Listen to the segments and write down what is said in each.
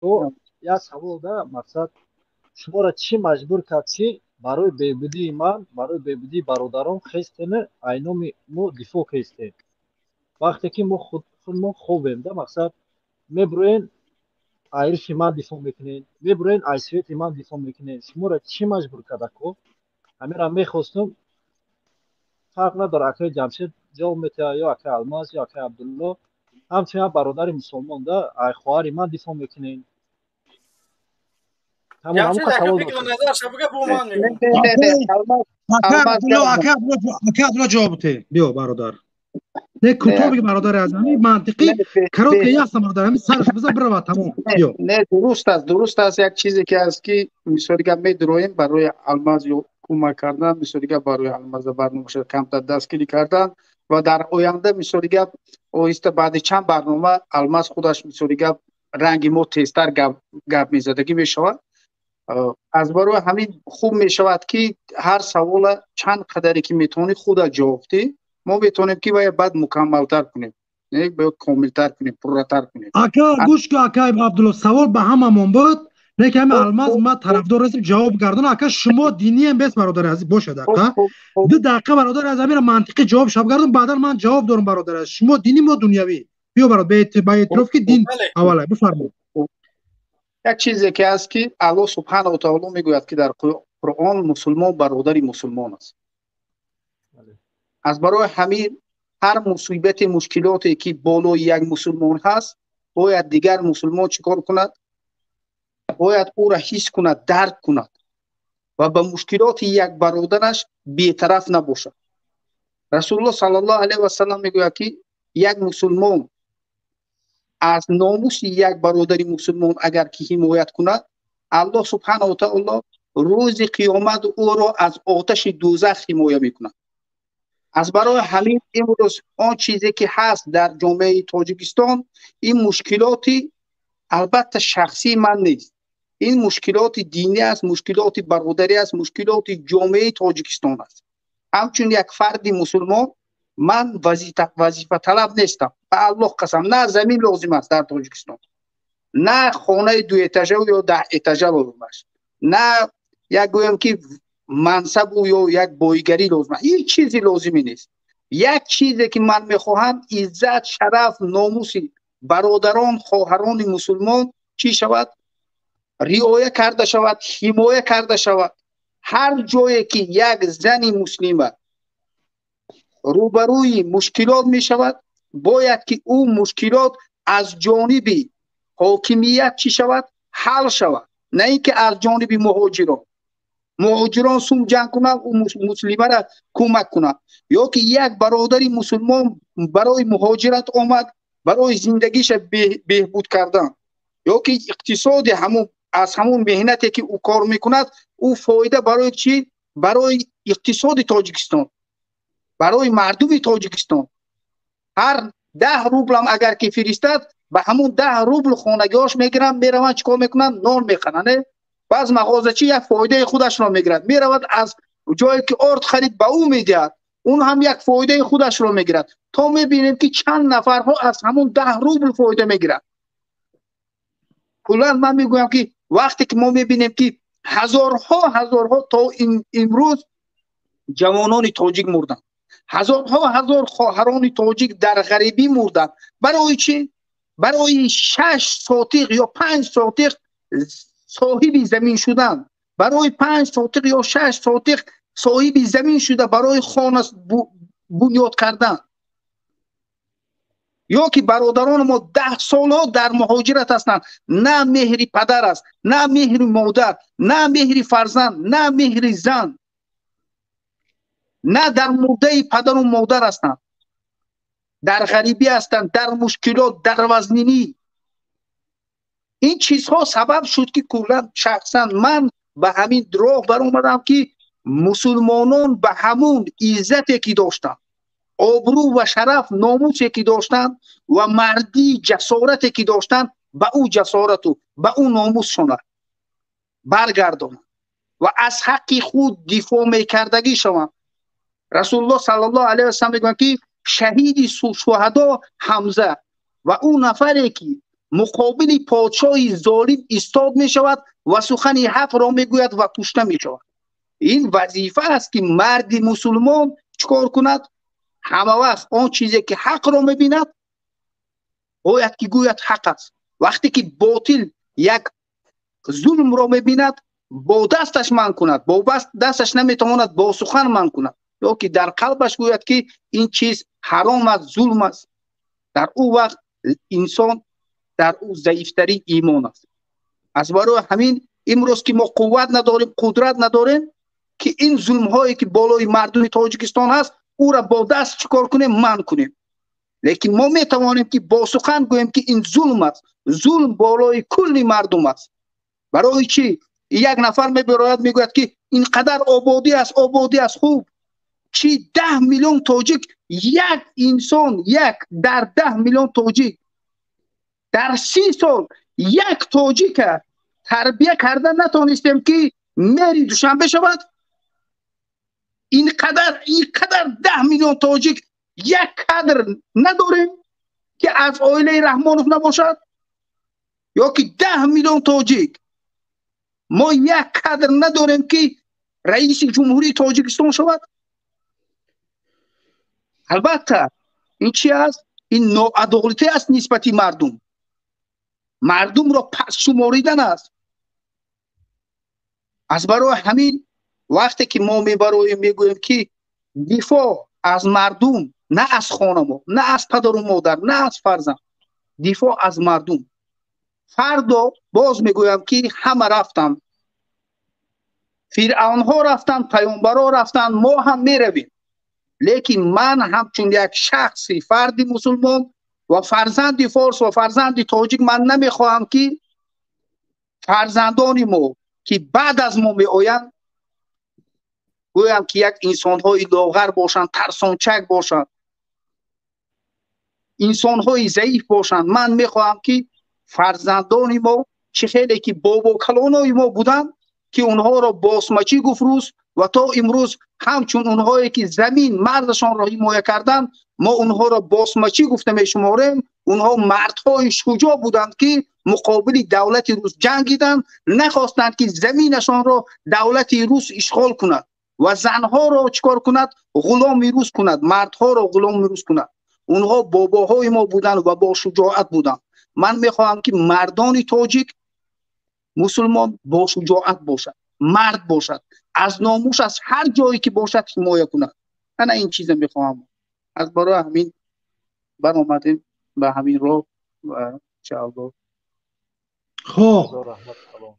تو یک سوال ده مقصد شماро чӣ маҷбур кард ки барои беҳбудии ман барои беҳбудии бародарон хестене айноми мо дифоъ хестем. вақте ки мо хубем да мақсад мебуроен ай ирфи ман дифоъ мекунед мебуроен ай свети ман дифоъ мекунед шуморо чӣ маҷбур карда ко ҳамеро мехостум фарқ надора акаи ҷамшед ҷавоб метаҳад ё акаи алмаз ё акаи абдулло ҳамчун як бародари мусулмон да ай хоҳари ман дифоъ мекунед тамом جمشید ҳамука اگه савол فکر дошта نظر شبکه با من نه میگم نه نه نه الماس اکا الماس عبدالله جان اکا عبدالله جواب ده بیا برادر نه نه کتابی که برادر از همین نه منطقی به کرات که به یاست برادر همین سرش بذار بره تمام نه بیا نه درست است یک چیزی که از که مثال دیگه میدرویم برای الماس یا کمک کردن مثال دیگه برای الماس برنامه شد کمتر دستگیری کردن و در آینده مثال دیگه اویست بعد چند برنامه الماس خودش مثال دیگه رنگ ما تیزتر گپ میزدگی میشود از برای همین خوب میشود که هر سوال چند قدری که میتونی خود جواب بدی ما میتونیم که باید بعد مکملتر کنیم نه باید کاملتر کنیم پرتر کنیم اکا گوش که اکا عبدالله سوال به هممون بود نه که همین خب الماس خب ما طرفدار هستیم جواب گردن اکا شما دینی هم بس برادر عزیز باشه خب دقیقه خب خب 2 دقیقه برادر از همین منطقی جواب شب گردم بعدا من جواب دارم برادر از شما دینی ما دنیوی بیا برادر به خب اعتراف که خب دین بله اوله بفرمایید خب. یک چیزی که هست که الله سبحانه و تعالی میگوید که در قرآن مسلمان برادر مسلمان است از برای همین هر مصیبت مشکلاتی که بالای یک مسلمان هست باید دیگر مسلمان چیکار کند باید او را حس کند درک کند و به مشکلات یک برادرش بی‌طرف نباشد رسول الله صلی الله علیه و سلم میگوید که یک مسلمان از ناموس یک برادر مسلمان اگر که حمایت کند الله سبحانه و تعالی روز قیامت او را از آتش دوزخ حمایت میکند از برای همین امروز آن چیزی که هست در جامعه تاجیکستان این مشکلاتی البته شخصی من نیست این مشکلات دینی است مشکلات برادری است مشکلات جامعه تاجیکستان است همچون یک فرد مسلمان من وظیفه طلب نیستم به الله قسم نه زمین لازم است در تاجیکستان نه خانه 2 اتاژه یا 10 اتاژه لازم است نه یک گویم که منصب یا یک بایگری لازم است هیچ چیزی لازمی نیست یک چیزی که من میخواهم عزت شرف ناموس برادران خواهران مسلمان چی شود رعایت کرده شود حمایت کرده شود هر جایی که یک زن مسلمه روبروی مشکلات می شود باید که او مشکلات از جانب حاکمیت چی شود حل شود نه اینکه از جانب مهاجران سوم جنگ کنند او مسلمه را کمک کنند یا که یک برادر مسلمان برای مهاجرت آمد برای زندگیش بهبود کردن یا که اقتصاد از همون مهنتی که او کار میکند او فایده برای چی برای اقتصاد تاجیکستان برای مردم تاجیکستان هر 10 روبل هم اگر که فرستد به همون 10 روبل خانگیاش میگیرن میروند چیکار میکنن نان میخرن بعض مغازه‌چی یک فایده خودش را میگیرد میرود از جایی که آرد خرید به او میدهد اون هم یک فایده خودش را میگیرد تا میبینیم که چند نفرها از همون 10 روبل فایده میگیرند کلا من میگویم که وقتی که ما میبینیم که هزارها تا امروز جوانان تاجیک مردن هزار خواهران تاجیک در غریبی مردن برای چی برای 6 ساتق یا 5 ساتق صاحب زمین شدن برای 5 ساتق یا 6 ساتق صاحب زمین شده برای خانه بنیاد کردن یا که برادران ما 10 سال ها در مهاجرت هستند نه مهری پدر است نه مهری مادر نه مهری فرزند نه مهری زن نه در مرده پدر و مادر هستند در غریبی هستند در مشکلات در وزنینی این چیزها سبب شد که کلا شخصا من به همین راه بر اومدم که مسلمانان به همون عزتی که داشتن آبرو و شرف ناموسی که داشتن و مردی جسارتی که داشتن به او جسارت و به او ناموسشون برگردانند و از حق خود دفاع میکردگی شوند رسول الله صلی الله علیه و سلم میگن که شهید شهدا حمزه و اون نفری که مقابل پادشاه ظالم ایستاد می شود و سخن حق را می گوید و کشته می شود. این وظیفه است که مرد مسلمان چکار کند؟ همه وقت آن چیزی که حق را می بیند باید که گوید حق است. وقتی که باطل یک ظلم را می بیند با دستش من کند، با دستش نمی تواند با سخن من کند، یا که در قلبش گوید که این چیز حرام است، ظلم است، در او وقت انسان در او ضعیفترین ایمان است. از برای همین امروز که ما قوت نداریم، قدرت نداریم که این ظلم هایی که بالای مردم تاجیکستان هست او را با دست چیکار کنیم؟ من کنیم. لیکن ما می توانیم که با سخن گوییم که این ظلم است، ظلم بالای کل مردم است. برای چی؟ یک نفر می براید می گوید که اینقدر آبادی است، آبادی است، خوب چی 10 میلیون تاجیک، یک انسان در 10 میلیون تاجیک در 30 سال یک تاجیک تربیه کرده نتونستیم که مری دوشنبه شود. اینقدر 10 میلیون تاجیک یک کادر نداریم که از عائله رحمانوف نباشد، یا که 10 میلیون تاجیک ما یک کادر نداریم که رئیس جمهوری تاجیکستان شود. البته این چی است؟ این ناعدالتی است نسبت مردم را پس شماریدن است. از برای همین وقتی که ما میگوییم که دفاع از مردم، نه از خانم، نه از پدر و مادر، نه از فرزند، دفاع از مردم. فردا باز میگویم که همه رفتن، فرعون ها رفتن، پیامبرها رفتن، ما هم میرویم. لیکن من همچون یک شخصی، فردی مسلمان و فرزند فارس و فرزند تاجیک، من نمیخواهم که فرزندان ما که بعد از ما می آیند گویم که یک انسان های لاغر باشند، ترسانچک باشند، انسان های ضعیف باشند. من میخواهم که فرزندان ما چه خیلی که بابا کلانای ما بودن که اونها را باسمچی گفت روز و تا امروز همچون اونهایی که زمین مردشان را حمایت کردن ما اونها را باسمچی گفته می شماریم. اونها مردهای شجاع بودند که مقابل دولت روس جنگیدند، نخواستند که زمینشان را دولت روس اشغال کند و زنها را چکار کند؟ غلام روس کند، مردها را غلام روس کند. اونها باباهای ما بودند و با شجاعت بودند. من میخواهم که مردان تاجیک مسلمان با شجاعت باشد، مرد باشد، از ناموس از هر جایی که باشد حمایت کند. من این چیز میخواهم. از برای همین برآمدیم به همین راه و انشاءالله. خب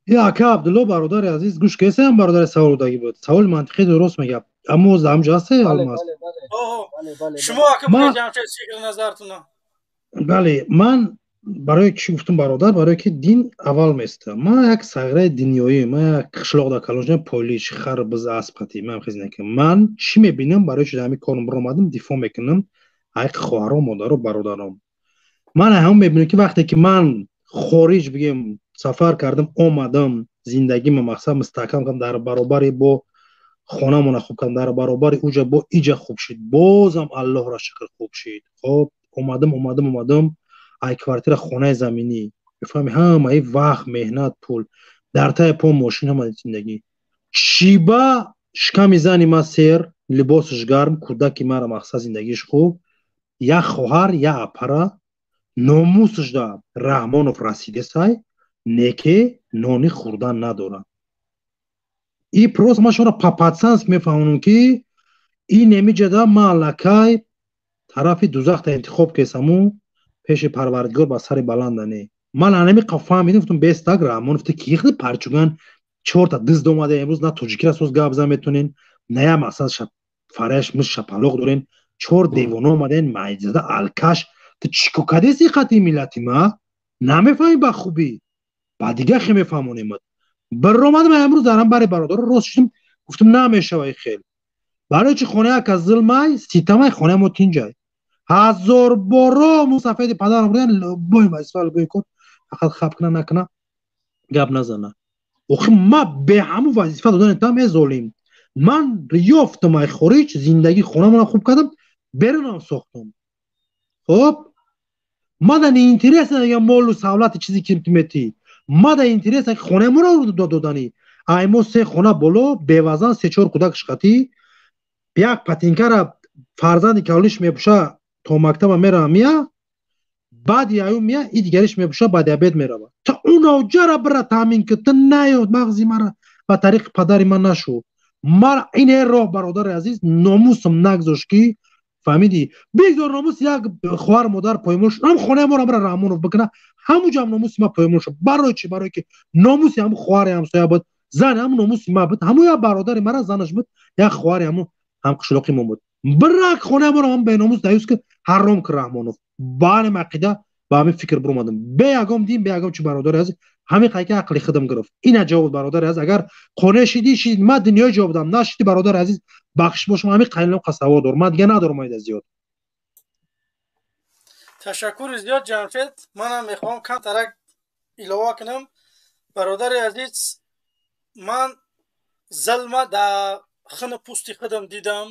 یا که عبدالله برادر عزیز گوش کسی هم برادر سوال داگی بود. سوال منطقی درست میگه. اما زمجه هسته الماس. شما که بگم چه شکل نظرتون؟ بله، من برای چی گفتم برادر؟ برای که دین اول میسته. ما یک سغره دنیایی، ما یک قشلاق در کلانجان پولیش خربز اسبقتی من خیلی نکنم. من چی میبینم برای چی همین کارم برآمدم دفاع میکنم حق خواهرام، مادر و برادرام. من هم میبینم که وقتی که من خارج بگیم سفر کردم آمدم زندگی ما مقصد مستحکم کردم در برابر با خانمون خوب کردم، در برابر اوجا با ایجا خوب شد، بازم الله را شکر خوب شد. خب اومدم ای کوارتر خانه زمینی بفهمی همه ای وقت مهنت پول در تای پا ماشین هم زندگی شیبا شکم زنی ما سیر لباسش گرم کودکی مرا مقصد زندگیش خوب یا خواهر یا اپرا ناموسش دا رحمانوف رسیده سای نکه نانی خوردن ندارن. ای پروس ما شما پاپاتسانس میفهمونم که این نمیجه دا ما لکای طرف دوزخ تا انتخاب کسامو پیش پروردگار با سر بلندنه. من انمی قفا میدم فتون بیستاگ رحمانوف تا کیخده پرچوگن 4 تا دزد اومده امروز نه توجیکی را سوز گابزا میتونین نه هم اصلا فرش مش شپالوق دارین 4 دیوانه اومدن مایزده الکش تو چیکو کدیسی خطی ملتی ما نمیفهمی با خوبی بعد دیگه خیلی میفهمونیم. برآمدم امروز دارم برای برادر روز شدم گفتم نمیشه وای خیلی برای چی خونه یک از ظلمای سیتمای خونه ما تینجای 1000 بارا مسافت پدرم بودن بای مسئله گوی کن فقط خب کنه نکنه گپ نزنه. آخه ما به همون وظیفه دادن تام ظالم من ریافتم ای خارج زندگی خونه من خوب کردم برنم ساختم. خب ما در اینترس یا مال و سہولت چیزی که میتی ما در اینترس که خونه ما رو دادانی ایمو سه خونه بلو بیوازان سه چهار کودکش خطی یک پتینکه را فرزندی که اولش میپوشه تا مکتب میره میا بعد یایو میا این دیگرش میپوشه بعد عبید میره تا اون اوجا را برا تامین که تا نیاد مغزی مرا و طریق پدری من نشو ما این راه برادر عزیز ناموسم نگذاش که فهمیدی بگذار ناموس یک خوار مادر پایمالش هم خونه ما را برا رحمونو بکنه همونجا هم ناموس ما پایمالش برای چی برای که ناموس هم خوار همسایه بود زن هم ناموس ما بود همون یا برادر مرا زنش بود یا خوار هم قشلاقی ما بود برک خونه ما را هم به ناموس دیوس که حرام که رحمانو بان عقیده با همین فکر برآمدم به یگام دیم به یگام چی برادر از همین قایق عقلی خودم گرفت این جواب برادر از اگر خونه شدی شید ما دنیا جواب دادم نشدی برادر عزیز بخش باشم همین قایلم قصوا دور من دیگه ندارم اید زیاد تشکر زیاد جمشید منم میخوام کم ترک ایلوا کنم برادر عزیز من ظلم در خن پوستی خودم دیدم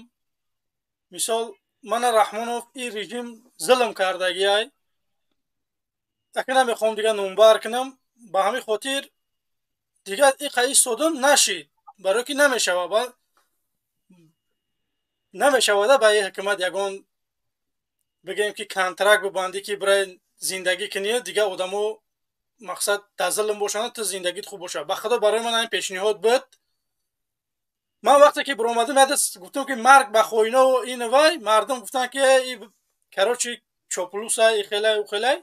مثال من رحمانوف این رژیم ظلم کرده گیای اکنه میخوام دیگه نمبر کنم با همین خاطر دیگه این قیس صدم نشید برای که نمیشوده به حکومت یگان بگیم که کنترکت ببندی که برای زندگی کنی دیگه آدمو مقصد در ظلم باشن تا زندگیت خوب باشه. بخدا برای من این پیشنهاد بود. من وقتی که برآمدم گفتم که مرگ به خوینه و این وای مردم گفتن که این کراچی چوپلوس ای خیلی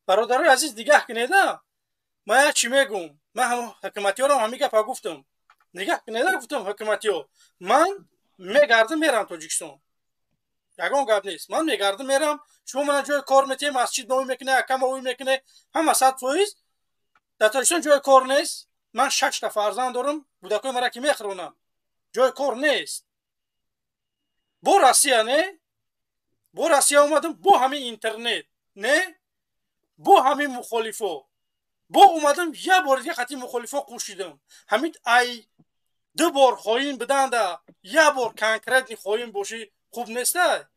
برادر عزیز نگاه کنید. من چی میگم؟ من هم حکومتی‌ها رو همین گپ گفتم. نگاه کنید گفتم حکومتی‌ها من میگردم میرم تاجیکستان. یگان گپ نیست. من میگردم میرم شما من جای کار میتیم مسجد نوی میکنه کم اوی میکنه هم 100% در تاجیکستان جای کار نیست. من 6 تا فرزند دارم بودکای مرا که میخرونم جای کار نیست. با روسیه نه با روسیه اومدم با همین اینترنت نه با همین مخالفا با اومدم یه بار دیگه خطی مخالفا کوشیدم همین ای 2 بار خواهیم بدن ده یه بار کنکرت خواهیم باشی خوب نیسته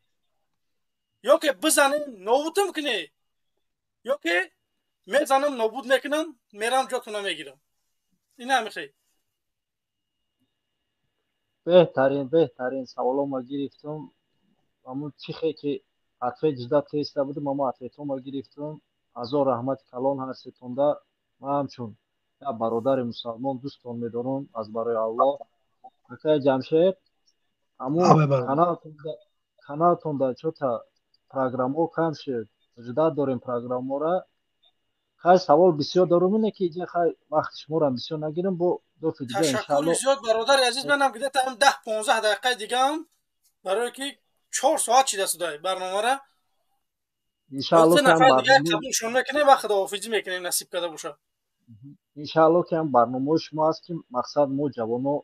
یا که بزنیم نابودم کنه یا که میزنم نابود میکنم میرم جاتون میگیرم این همیشه بهترین سوالو ما گرفتم همون چیخی که عطفه جدا تیسته بودم اما عطفه ما گرفتم از رحمت کلان هستونده ما همچون یا برادر مسلمان دوستان میدارم از برای الله بکای جمشید همون کانالتون در چوتا پروگرام ها کم شد جدا داریم پروگرام ها را خیلی سوال بسیار دارم اینه که اینجا خیلی وقت شما را بسیار نگیرم با دو دیگه تشکر زیاد برادر عزیز منم گده تا 10-15 دقیقه دیگه هم برای که 4 ساعت چیده شده برنامه را انشالله که هم برنامه شما میکنیم و خداحافظی میکنیم نصیب کرده باشه انشالله که هم برنامه شما هست که مقصد ما جوانو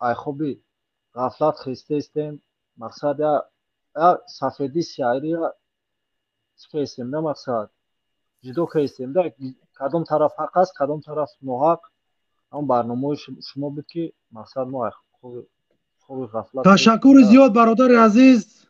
ای خوبی غفلت خسته استیم مقصد یا سفیدی شعری یا چه استیم نه مقصد جدو که استیم ده کدام طرف حق است کدام طرف ناحق هم برنامه شما بود که مقصد ما خوبی غفلت تشکر زیاد برادر عزیز